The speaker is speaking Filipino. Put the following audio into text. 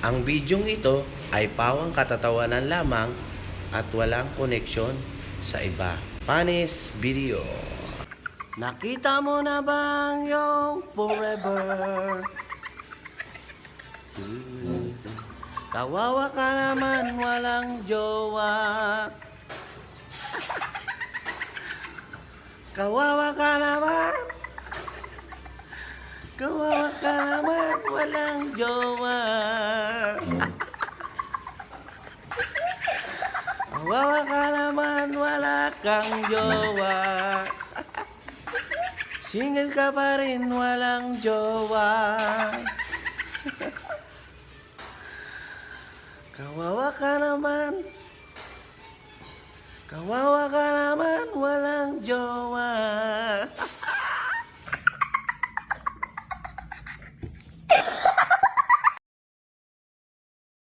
Ang bidyong ito ay pawang katatawanan lamang at walang koneksyon sa iba. Panis Video. Nakita mo na bang yung forever? Kawawa ka naman, walang jowa. Kawawa ka naman. Kawawa ka naman, walang jowa. Kawawa ka naman, wala kang jowa. Single ka pa rin, walang jowa. Kawawa ka naman. Kawawa ka naman, walang jowa.